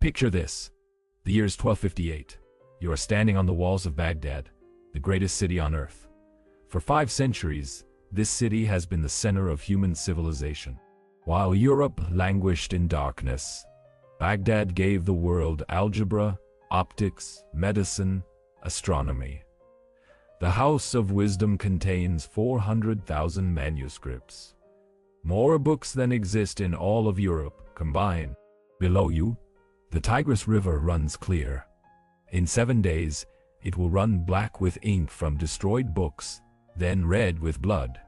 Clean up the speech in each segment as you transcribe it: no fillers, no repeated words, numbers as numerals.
Picture this. The year is 1258. You are standing on the walls of Baghdad, the greatest city on earth. For 5 centuries, this city has been the center of human civilization. While Europe languished in darkness, Baghdad gave the world algebra, optics, medicine, astronomy. The House of Wisdom contains 400,000 manuscripts. More books than exist in all of Europe combined. Below you, the Tigris River runs clear. In 7 days, it will run black with ink from destroyed books, then red with blood.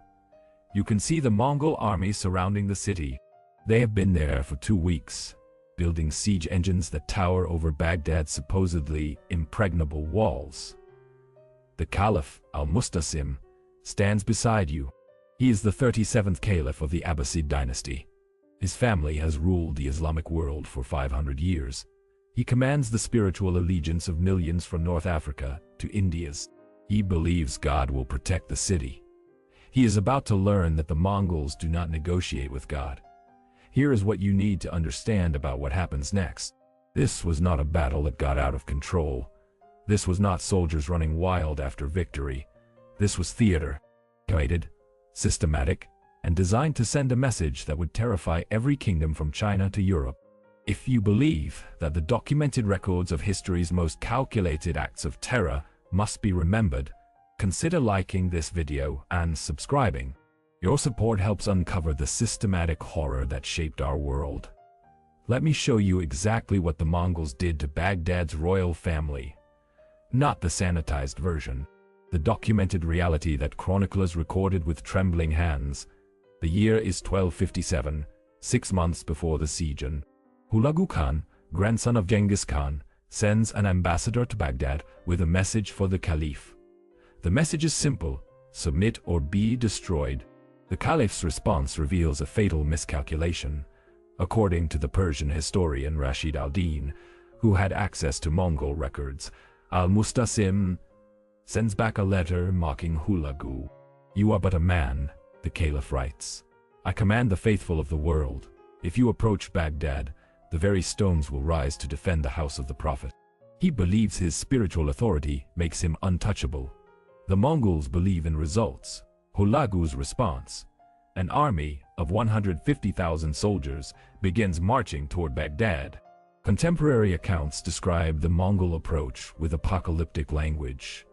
You can see the Mongol army surrounding the city. They have been there for 2 weeks, building siege engines that tower over Baghdad's supposedly impregnable walls. The Caliph, Al-Mustasim, stands beside you. He is the 37th Caliph of the Abbasid dynasty. His family has ruled the Islamic world for 500 years. He commands the spiritual allegiance of millions from North Africa to India's. He believes God will protect the city. He is about to learn that the Mongols do not negotiate with God. Here is what you need to understand about what happens next. This was not a battle that got out of control. This was not soldiers running wild after victory. This was theater, guided, systematic, and designed to send a message that would terrify every kingdom from China to Europe. If you believe that the documented records of history's most calculated acts of terror must be remembered, consider liking this video and subscribing. Your support helps uncover the systematic horror that shaped our world. Let me show you exactly what the Mongols did to Baghdad's royal family. Not the sanitized version, the documented reality that chroniclers recorded with trembling hands. The year is 1257, 6 months before the siege. Hulagu Khan, grandson of Genghis Khan, sends an ambassador to Baghdad with a message for the Caliph. The message is simple: submit or be destroyed. The Caliph's response reveals a fatal miscalculation. According to the Persian historian Rashid al-Din, who had access to Mongol records, Al-Mustasim sends back a letter mocking Hulagu. "You are but a man," the Caliph writes. "I command the faithful of the world. If you approach Baghdad, the very stones will rise to defend the house of the Prophet." He believes his spiritual authority makes him untouchable. The Mongols believe in results. Hulagu's response: an army of 150,000 soldiers begins marching toward Baghdad. Contemporary accounts describe the Mongol approach with apocalyptic language.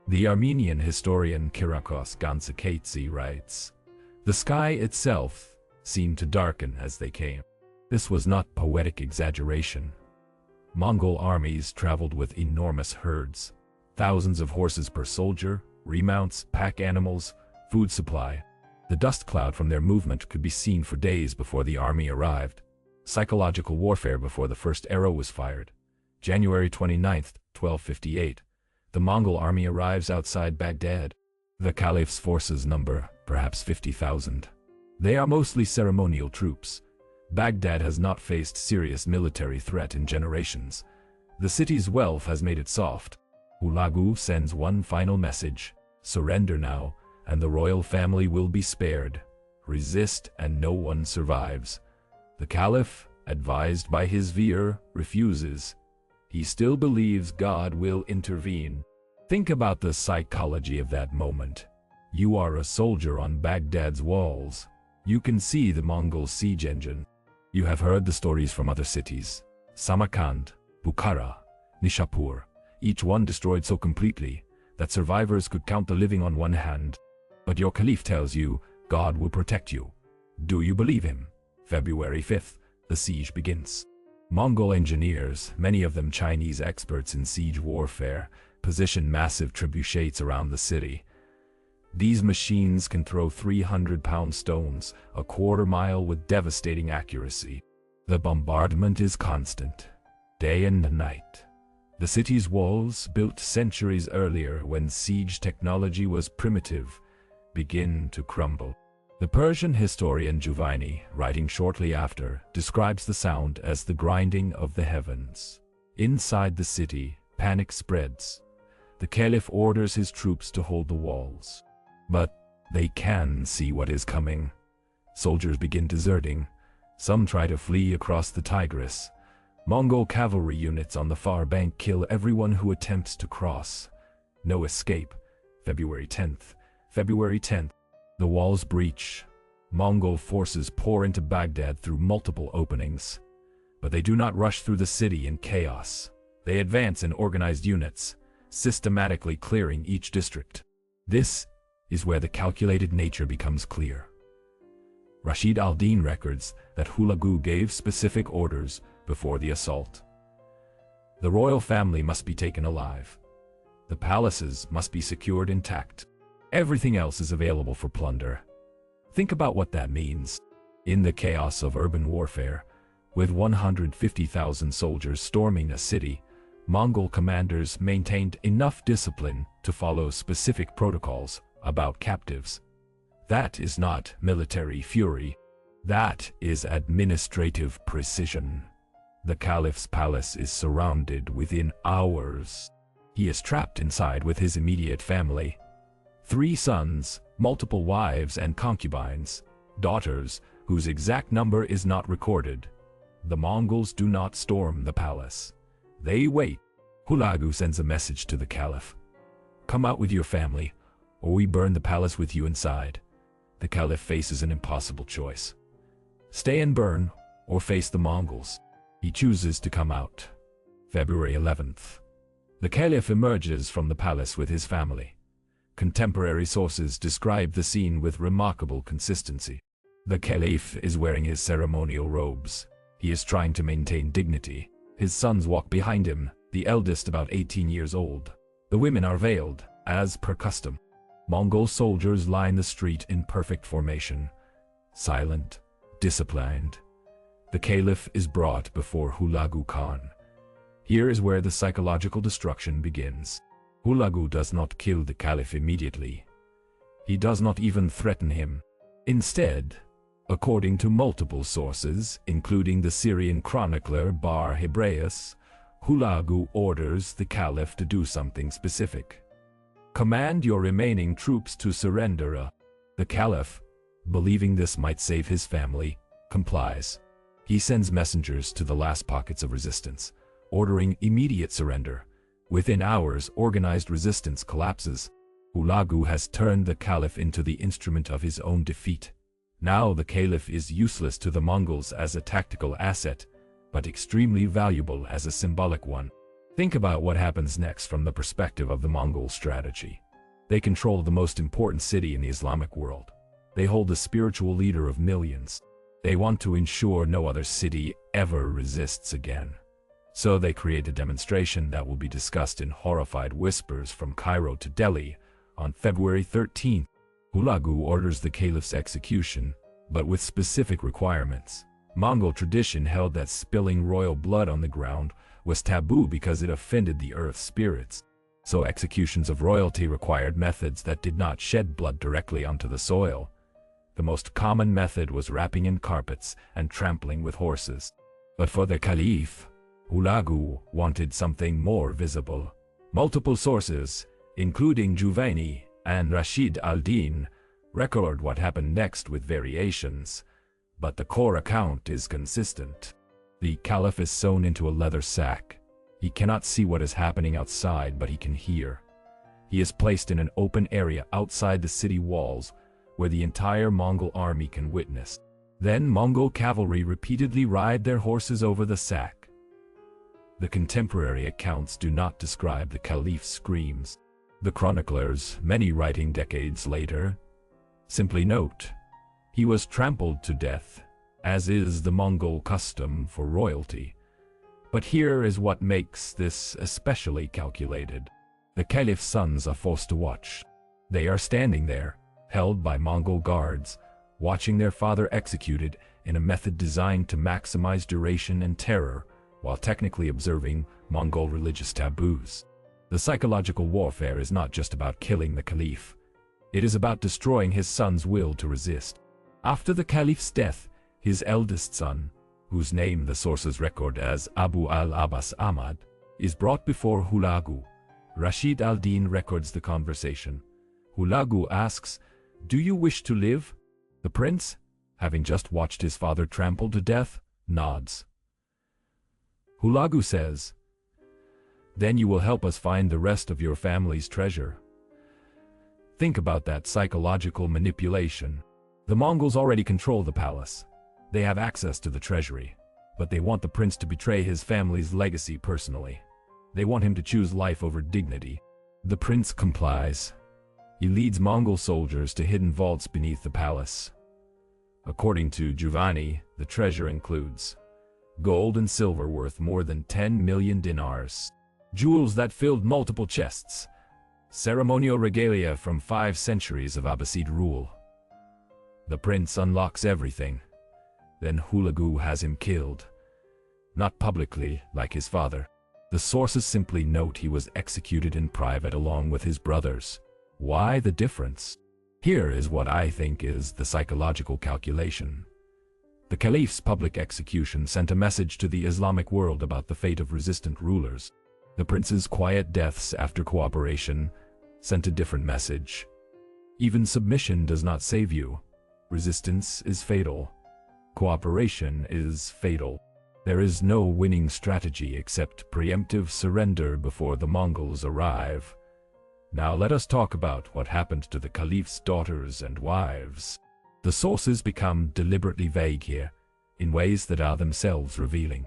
The Armenian historian Kyriakos Ganzakatsi writes, "The sky itself seemed to darken as they came." This was not poetic exaggeration. Mongol armies traveled with enormous herds, thousands of horses per soldier, remounts, pack animals, food supply. The dust cloud from their movement could be seen for days before the army arrived. Psychological warfare before the first arrow was fired. January 29th, 1258. The Mongol army arrives outside Baghdad. The Caliph's forces number perhaps 50,000. They are mostly ceremonial troops. Baghdad has not faced serious military threat in generations. The city's wealth has made it soft. Hulagu sends one final message: surrender now, and the royal family will be spared. Resist and no one survives. The Caliph, advised by his vizier, refuses. He still believes God will intervene. Think about the psychology of that moment. You are a soldier on Baghdad's walls. You can see the Mongol siege engine. You have heard the stories from other cities: Samarkand, Bukhara, Nishapur, each one destroyed so completely that survivors could count the living on one hand. But your Caliph tells you God will protect you. Do you believe him? February 5th, the siege begins. Mongol engineers, many of them Chinese experts in siege warfare, position massive trebuchets around the city. These machines can throw 300-pound stones a quarter mile with devastating accuracy. The bombardment is constant, day and night. The city's walls, built centuries earlier when siege technology was primitive, begin to crumble. The Persian historian Juvaini, writing shortly after, describes the sound as the grinding of the heavens. Inside the city, panic spreads. The Caliph orders his troops to hold the walls. But they can see what is coming. Soldiers begin deserting. Some try to flee across the Tigris. Mongol cavalry units on the far bank kill everyone who attempts to cross. No escape. February 10th. February 10th. The walls breach. Mongol forces pour into Baghdad through multiple openings. But they do not rush through the city in chaos. They advance in organized units, systematically clearing each district. This is where the calculated nature becomes clear. Rashid al-Din records that Hulagu gave specific orders before the assault. The royal family must be taken alive. The palaces must be secured intact. Everything else is available for plunder. Think about what that means. In the chaos of urban warfare, with 150,000 soldiers storming a city, Mongol commanders maintained enough discipline to follow specific protocols about captives. That is not military fury. That is administrative precision. The caliph's palace is surrounded within hours. He is trapped inside with his immediate family. 3 sons, multiple wives and concubines, daughters whose exact number is not recorded. The Mongols do not storm the palace. They wait. Hulagu sends a message to the caliph. Come out with your family, or we burn the palace with you inside. The caliph faces an impossible choice. Stay and burn, or face the Mongols. He chooses to come out. February 11th. The caliph emerges from the palace with his family. Contemporary sources describe the scene with remarkable consistency. The caliph is wearing his ceremonial robes. He is trying to maintain dignity. His sons walk behind him, the eldest about 18 years old. The women are veiled, as per custom. Mongol soldiers line the street in perfect formation, silent, disciplined. The caliph is brought before Hulagu Khan. Here is where the psychological destruction begins. Hulagu does not kill the caliph immediately. He does not even threaten him. Instead, according to multiple sources, including the Syrian chronicler Bar Hebraeus, Hulagu orders the caliph to do something specific. Command your remaining troops to surrender. The caliph, believing this might save his family, complies. He sends messengers to the last pockets of resistance, ordering immediate surrender. Within hours, organized resistance collapses. Hulagu has turned the caliph into the instrument of his own defeat. Now the caliph is useless to the Mongols as a tactical asset, but extremely valuable as a symbolic one. Think about what happens next from the perspective of the Mongol strategy. They control the most important city in the Islamic world. They hold the spiritual leader of millions. They want to ensure no other city ever resists again. So they create a demonstration that will be discussed in horrified whispers from Cairo to Delhi on February 13th. Hulagu orders the caliph's execution, but with specific requirements. Mongol tradition held that spilling royal blood on the ground was taboo because it offended the earth spirits. So executions of royalty required methods that did not shed blood directly onto the soil. The most common method was wrapping in carpets and trampling with horses. But for the caliph, Hulagu wanted something more visible. Multiple sources, including Juvaini and Rashid al-Din, record what happened next with variations, but the core account is consistent. The caliph is sewn into a leather sack. He cannot see what is happening outside, but he can hear. He is placed in an open area outside the city walls, where the entire Mongol army can witness. Then Mongol cavalry repeatedly ride their horses over the sack. The contemporary accounts do not describe the caliph's screams. The chroniclers, many writing decades later, simply note, he was trampled to death, as is the Mongol custom for royalty. But here is what makes this especially calculated. The caliph's sons are forced to watch. They are standing there, held by Mongol guards, watching their father executed in a method designed to maximize duration and terror, while technically observing Mongol religious taboos. The psychological warfare is not just about killing the caliph. It is about destroying his son's will to resist. After the caliph's death, his eldest son, whose name the sources record as Abu al-Abbas Ahmad, is brought before Hulagu. Rashid al-Din records the conversation. Hulagu asks, "Do you wish to live?" The prince, having just watched his father trampled to death, nods. Hulagu says, "Then you will help us find the rest of your family's treasure." Think about that psychological manipulation. The Mongols already control the palace. They have access to the treasury, but they want the prince to betray his family's legacy personally. They want him to choose life over dignity. The prince complies. He leads Mongol soldiers to hidden vaults beneath the palace. According to Giovanni, the treasure includes gold and silver worth more than 10 million dinars, jewels that filled multiple chests, ceremonial regalia from 5 centuries of Abbasid rule. The prince unlocks everything. Then Hulagu has him killed. Not publicly, like his father. The sources simply note he was executed in private along with his brothers. Why the difference? Here is what I think is the psychological calculation. The caliph's public execution sent a message to the Islamic world about the fate of resistant rulers. The prince's quiet deaths after cooperation sent a different message. Even submission does not save you. Resistance is fatal. Cooperation is fatal. There is no winning strategy except preemptive surrender before the Mongols arrive. Now let us talk about what happened to the caliph's daughters and wives. The sources become deliberately vague here, in ways that are themselves revealing.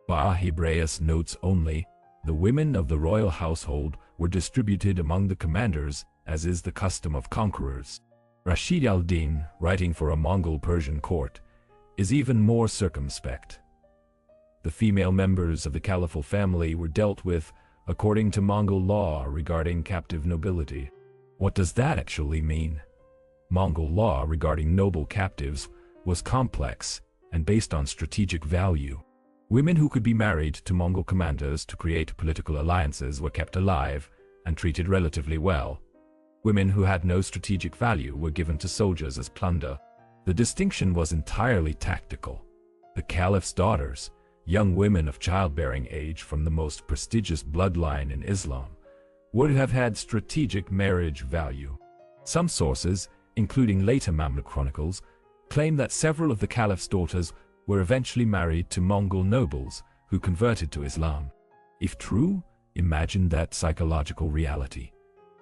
Hebraeus notes only, the women of the royal household were distributed among the commanders, as is the custom of conquerors. Rashid al-Din, writing for a Mongol-Persian court, is even more circumspect. The female members of the caliphal family were dealt with according to Mongol law regarding captive nobility. What does that actually mean? Mongol law regarding noble captives was complex and based on strategic value. Women who could be married to Mongol commanders to create political alliances were kept alive and treated relatively well. Women who had no strategic value were given to soldiers as plunder. The distinction was entirely tactical. The caliph's daughters, young women of childbearing age from the most prestigious bloodline in Islam, would have had strategic marriage value. Some sources, including later Mamluk chronicles, claim that several of the caliph's daughters were eventually married to Mongol nobles who converted to Islam. If true, imagine that psychological reality.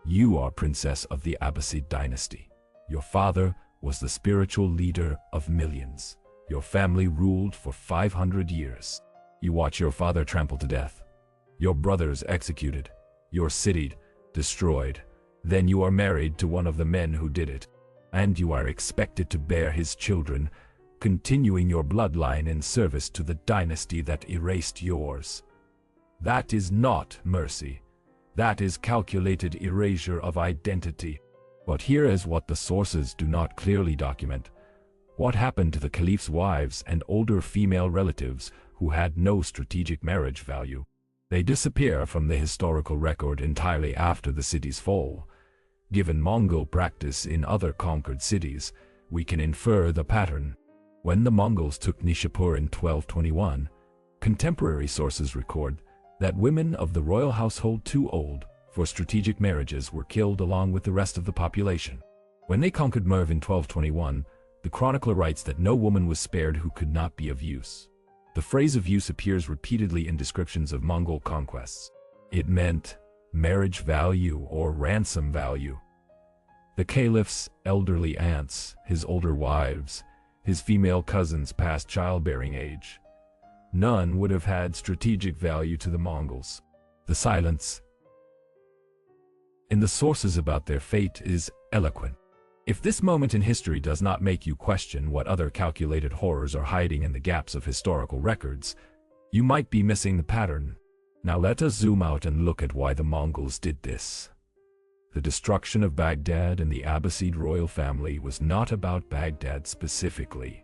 You are princess of the Abbasid dynasty. Your father was the spiritual leader of millions. Your family ruled for 500 years. You watch your father trampled to death. Your brothers executed. Your city destroyed. Then you are married to one of the men who did it. And you are expected to bear his children, continuing your bloodline in service to the dynasty that erased yours. That is not mercy. That is calculated erasure of identity. But here is what the sources do not clearly document. What happened to the caliph's wives and older female relatives who had no strategic marriage value? They disappear from the historical record entirely after the city's fall. Given Mongol practice in other conquered cities, we can infer the pattern. When the Mongols took Nishapur in 1221, contemporary sources record that women of the royal household too old for strategic marriages were killed along with the rest of the population. When they conquered Merv in 1221, the chronicler writes that no woman was spared who could not be of use. The phrase of use appears repeatedly in descriptions of Mongol conquests. It meant marriage value or ransom value. The caliph's elderly aunts, his older wives, his female cousins past childbearing age. None would have had strategic value to the Mongols. The silence in the sources about their fate is eloquent. If this moment in history does not make you question what other calculated horrors are hiding in the gaps of historical records, you might be missing the pattern. Now let us zoom out and look at why the Mongols did this. The destruction of Baghdad and the Abbasid royal family was not about Baghdad specifically.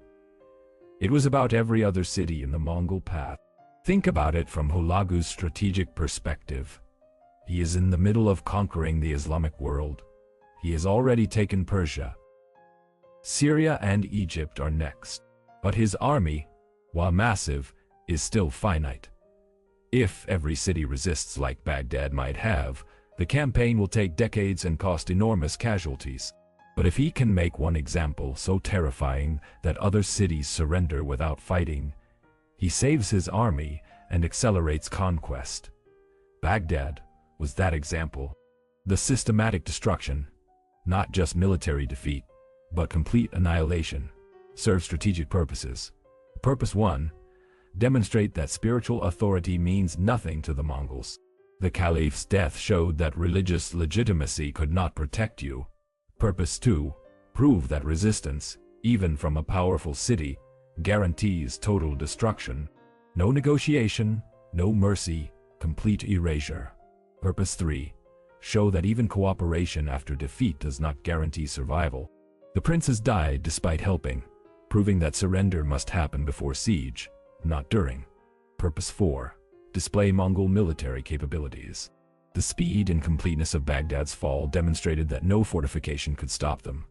It was about every other city in the Mongol path. Think about it from Hulagu's strategic perspective. He is in the middle of conquering the Islamic world. He has already taken Persia. Syria and Egypt are next. But his army, while massive, is still finite. If every city resists like Baghdad might have, the campaign will take decades and cost enormous casualties. But if he can make one example so terrifying that other cities surrender without fighting, he saves his army and accelerates conquest. Baghdad was that example. The systematic destruction, not just military defeat, but complete annihilation, served strategic purposes. Purpose 1. Demonstrate that spiritual authority means nothing to the Mongols. The Caliph's death showed that religious legitimacy could not protect you. Purpose 2. Prove that resistance, even from a powerful city, guarantees total destruction. No negotiation, no mercy, complete erasure. Purpose 3. Show that even cooperation after defeat does not guarantee survival. The princes died despite helping, proving that surrender must happen before siege, not during. Purpose 4. Display Mongol military capabilities. The speed and completeness of Baghdad's fall demonstrated that no fortification could stop them.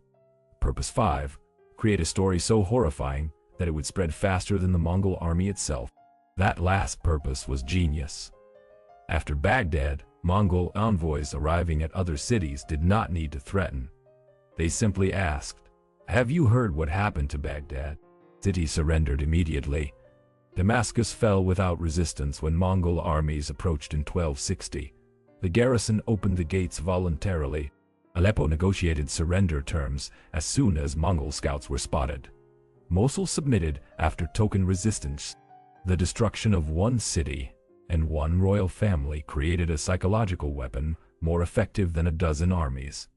Purpose 5. Create a story so horrifying that it would spread faster than the Mongol army itself. That last purpose was genius. After Baghdad, Mongol envoys arriving at other cities did not need to threaten. They simply asked, "Have you heard what happened to Baghdad?" City surrendered immediately. Damascus fell without resistance when Mongol armies approached in 1260. The garrison opened the gates voluntarily. Aleppo negotiated surrender terms as soon as Mongol scouts were spotted. Mosul submitted after token resistance. The destruction of one city and one royal family created a psychological weapon more effective than a dozen armies.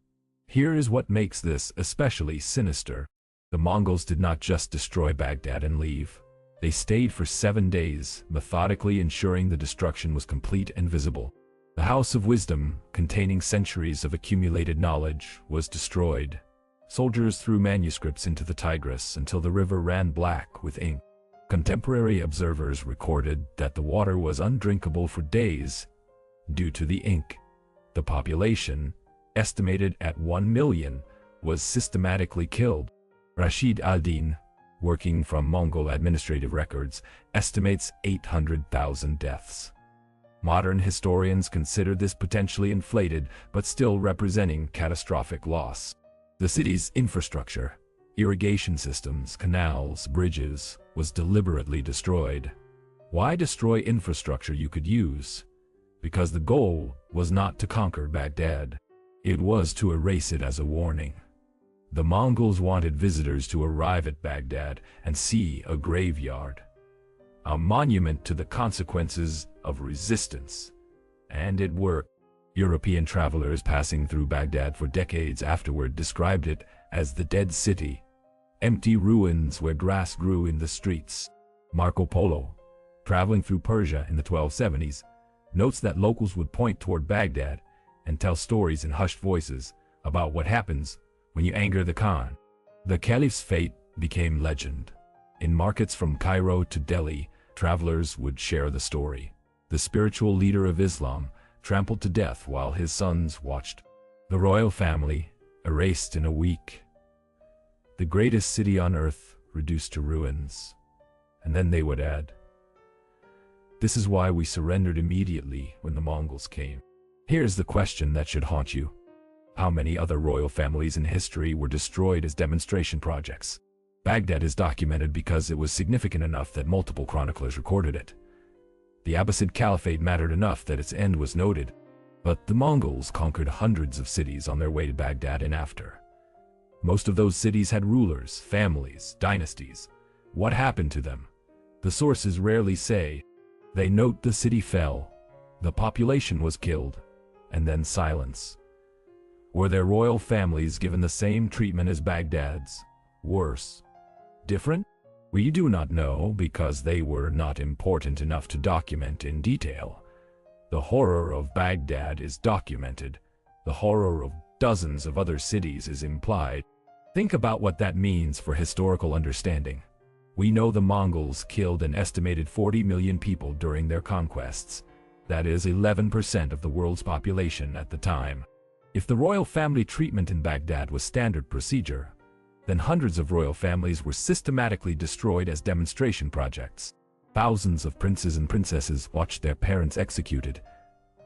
Here is what makes this especially sinister. The Mongols did not just destroy Baghdad and leave. They stayed for 7 days, methodically ensuring the destruction was complete and visible. The House of Wisdom, containing centuries of accumulated knowledge, was destroyed. Soldiers threw manuscripts into the Tigris until the river ran black with ink. Contemporary observers recorded that the water was undrinkable for days due to the ink. The population, estimated at 1 million, was systematically killed. Rashid al-Din, working from Mongol administrative records, estimates 800,000 deaths. Modern historians consider this potentially inflated but still representing catastrophic loss. The city's infrastructure, irrigation systems, canals, bridges, was deliberately destroyed. Why destroy infrastructure you could use? Because the goal was not to conquer Baghdad. It was to erase it as a warning. The Mongols wanted visitors to arrive at Baghdad and see a graveyard, a monument to the consequences of resistance. And it worked. European travelers passing through Baghdad for decades afterward described it as the dead city, empty ruins where grass grew in the streets. Marco Polo, traveling through Persia in the 1270s, notes that locals would point toward Baghdad and tell stories in hushed voices about what happens when you anger the Khan. The Caliph's fate became legend. In markets from Cairo to Delhi, travelers would share the story. The spiritual leader of Islam trampled to death while his sons watched. The royal family, erased in a week. The greatest city on earth, reduced to ruins. And then they would add, "This is why we surrendered immediately when the Mongols came." Here's the question that should haunt you. How many other royal families in history were destroyed as demonstration projects? Baghdad is documented because it was significant enough that multiple chroniclers recorded it. The Abbasid Caliphate mattered enough that its end was noted. But the Mongols conquered hundreds of cities on their way to Baghdad and after. Most of those cities had rulers, families, dynasties. What happened to them? The sources rarely say. They note the city fell, the population was killed, and then silence. Were their royal families given the same treatment as Baghdad's? Worse? Different? We do not know because they were not important enough to document in detail. The horror of Baghdad is documented. The horror of dozens of other cities is implied. Think about what that means for historical understanding. We know the Mongols killed an estimated 40 million people during their conquests. That is 11% of the world's population at the time. If the royal family treatment in Baghdad was standard procedure, then hundreds of royal families were systematically destroyed as demonstration projects. Thousands of princes and princesses watched their parents executed,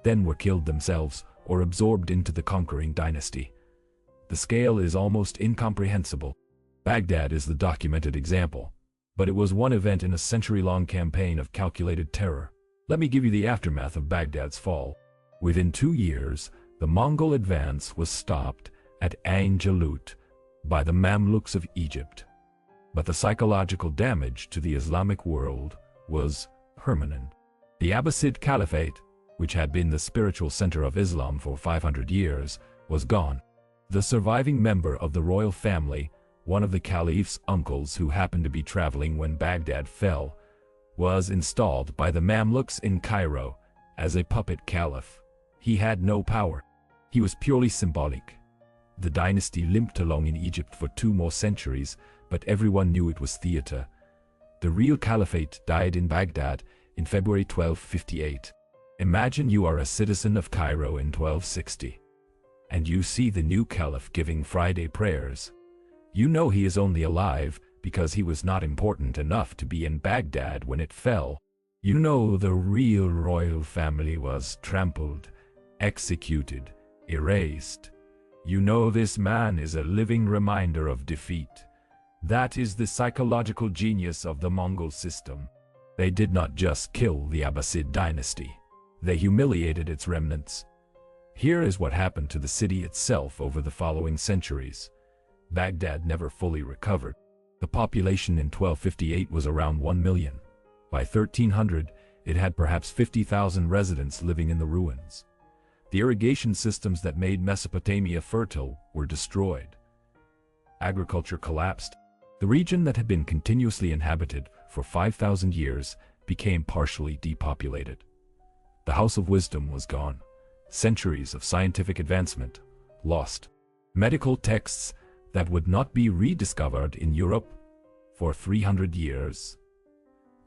then were killed themselves or absorbed into the conquering dynasty. The scale is almost incomprehensible. Baghdad is the documented example, but it was one event in a century-long campaign of calculated terror. Let me give you the aftermath of Baghdad's fall. Within 2 years, the Mongol advance was stopped at Ain Jalut by the Mamluks of Egypt. But the psychological damage to the Islamic world was permanent. The Abbasid Caliphate, which had been the spiritual center of Islam for 500 years, was gone. The surviving member of the royal family, one of the caliph's uncles who happened to be traveling when Baghdad fell, was installed by the Mamluks in Cairo as a puppet caliph. He had no power. He was purely symbolic. The dynasty limped along in Egypt for 2 more centuries, but everyone knew it was theater. The real caliphate died in Baghdad in February 1258. Imagine you are a citizen of Cairo in 1260, and you see the new caliph giving Friday prayers. You know he is only alive because he was not important enough to be in Baghdad when it fell. You know the real royal family was trampled, executed, erased. You know this man is a living reminder of defeat. That is the psychological genius of the Mongol system. They did not just kill the Abbasid dynasty. They humiliated its remnants. Here is what happened to the city itself over the following centuries. Baghdad never fully recovered. The population in 1258 was around 1 million. By 1300, it had perhaps 50,000 residents living in the ruins. The irrigation systems that made Mesopotamia fertile were destroyed. Agriculture collapsed. The region that had been continuously inhabited for 5,000 years became partially depopulated. The House of Wisdom was gone. Centuries of scientific advancement lost. Medical texts that would not be rediscovered in Europe for 300 years.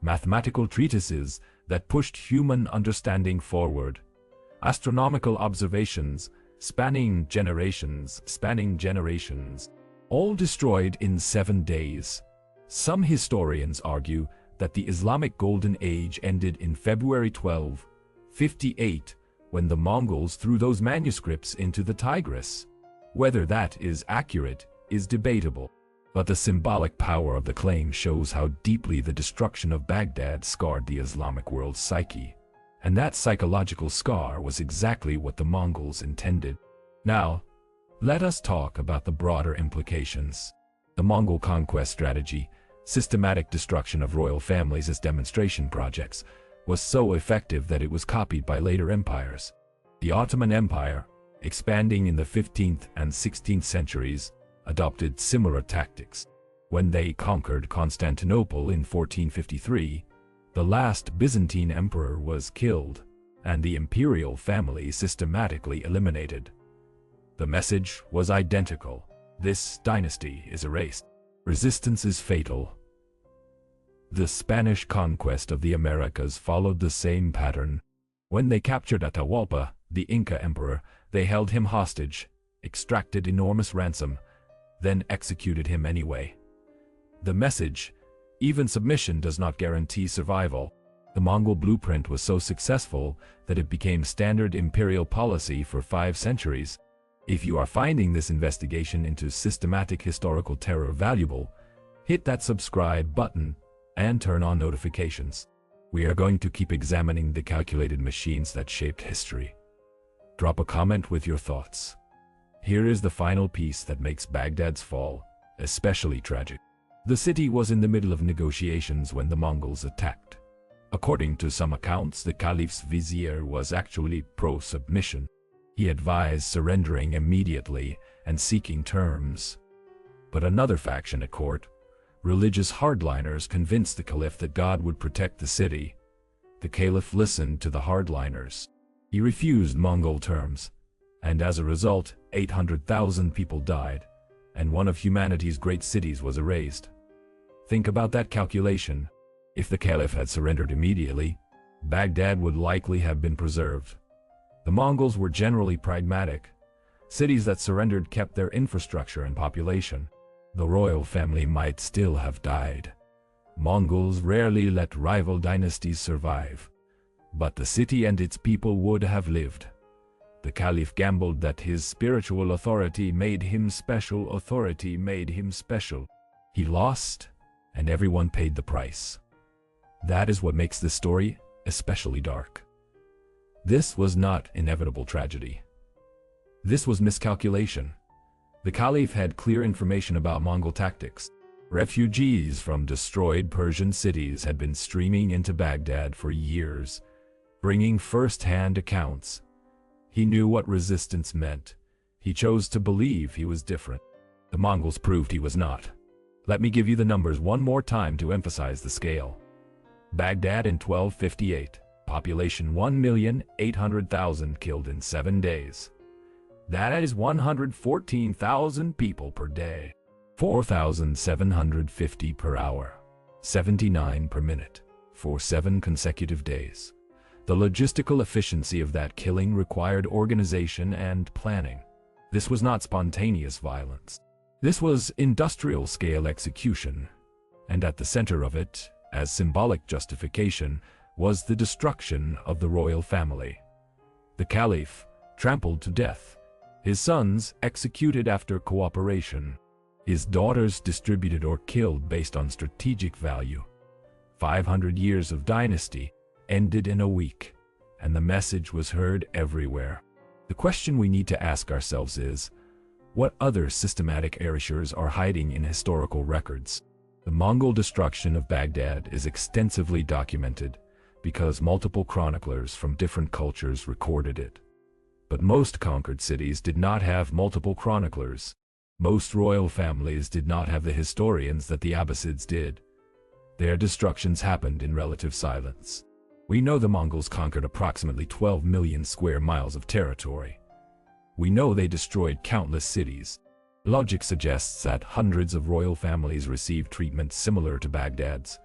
Mathematical treatises that pushed human understanding forward. Astronomical observations spanning generations, all destroyed in 7 days. Some historians argue that the Islamic Golden Age ended in February 1258 when the Mongols threw those manuscripts into the Tigris. Whether that is accurate is debatable, but the symbolic power of the claim shows how deeply the destruction of Baghdad scarred the Islamic world's psyche. And that psychological scar was exactly what the Mongols intended. Now, let us talk about the broader implications. The Mongol conquest strategy, systematic destruction of royal families as demonstration projects, was so effective that it was copied by later empires. The Ottoman Empire, expanding in the 15th and 16th centuries, adopted similar tactics. When they conquered Constantinople in 1453, the last Byzantine emperor was killed, and the imperial family systematically eliminated. The message was identical. This dynasty is erased. Resistance is fatal. The Spanish conquest of the Americas followed the same pattern. When they captured Atahualpa, the Inca emperor, they held him hostage, extracted enormous ransom, then executed him anyway. The message: even submission does not guarantee survival. The Mongol blueprint was so successful that it became standard imperial policy for 5 centuries. If you are finding this investigation into systematic historical terror valuable, hit that subscribe button and turn on notifications. We are going to keep examining the calculated machines that shaped history. Drop a comment with your thoughts. Here is the final piece that makes Baghdad's fall especially tragic. The city was in the middle of negotiations when the Mongols attacked. According to some accounts, the caliph's vizier was actually pro-submission. He advised surrendering immediately and seeking terms. But another faction at court, religious hardliners, convinced the caliph that God would protect the city. The caliph listened to the hardliners. He refused Mongol terms, and as a result, 800,000 people died, and one of humanity's great cities was erased. Think about that calculation. If the caliph had surrendered immediately, Baghdad would likely have been preserved. The Mongols were generally pragmatic. Cities that surrendered kept their infrastructure and population. The royal family might still have died. Mongols rarely let rival dynasties survive, but the city and its people would have lived. The caliph gambled that his spiritual authority made him special. He lost, and everyone paid the price. That is what makes this story especially dark. This was not inevitable tragedy. This was miscalculation. The Caliph had clear information about Mongol tactics. Refugees from destroyed Persian cities had been streaming into Baghdad for years, bringing first-hand accounts. He knew what resistance meant. He chose to believe he was different. The Mongols proved he was not. Let me give you the numbers one more time to emphasize the scale. Baghdad in 1258, population 1,800,000 killed in 7 days. That is 114,000 people per day. 4,750 per hour, 79 per minute, for 7 consecutive days. The logistical efficiency of that killing required organization and planning. This was not spontaneous violence. This was industrial-scale execution, and at the center of it, as symbolic justification, was the destruction of the royal family. The Caliph, trampled to death. His sons executed after cooperation. His daughters distributed or killed based on strategic value. 500 years of dynasty ended in a week, and the message was heard everywhere. The question we need to ask ourselves is, what other systematic erasures are hiding in historical records? The Mongol destruction of Baghdad is extensively documented because multiple chroniclers from different cultures recorded it. But most conquered cities did not have multiple chroniclers. Most royal families did not have the historians that the Abbasids did. Their destructions happened in relative silence. We know the Mongols conquered approximately 12 million square miles of territory. We know they destroyed countless cities. Logic suggests that hundreds of royal families received treatment similar to Baghdad's.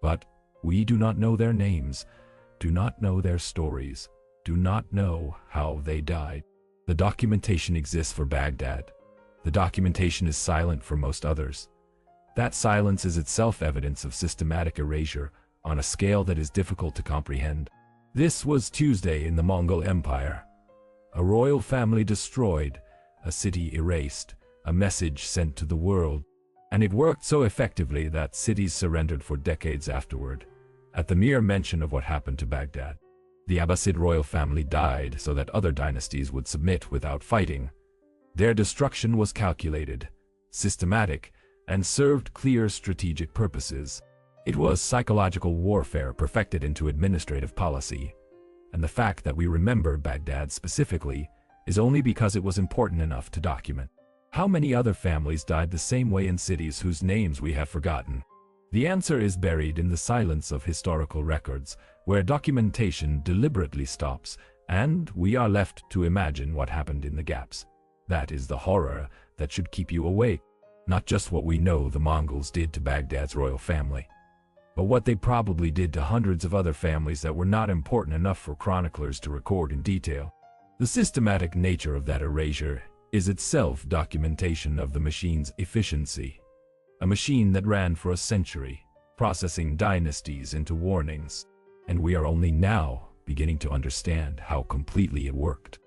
But we do not know their names, do not know their stories, do not know how they died. The documentation exists for Baghdad. The documentation is silent for most others. That silence is itself evidence of systematic erasure on a scale that is difficult to comprehend. This was Tuesday in the Mongol Empire. A royal family destroyed, a city erased, a message sent to the world. And it worked so effectively that cities surrendered for decades afterward, at the mere mention of what happened to Baghdad. The Abbasid royal family died so that other dynasties would submit without fighting. Their destruction was calculated, systematic, and served clear strategic purposes. It was psychological warfare perfected into administrative policy. And the fact that we remember Baghdad specifically is only because it was important enough to document. How many other families died the same way in cities whose names we have forgotten? The answer is buried in the silence of historical records, where documentation deliberately stops, and we are left to imagine what happened in the gaps. That is the horror that should keep you awake. Not just what we know the Mongols did to Baghdad's royal family, but what they probably did to hundreds of other families that were not important enough for chroniclers to record in detail. The systematic nature of that erasure is itself documentation of the machine's efficiency. A machine that ran for a century, processing dynasties into warnings. And we are only now beginning to understand how completely it worked.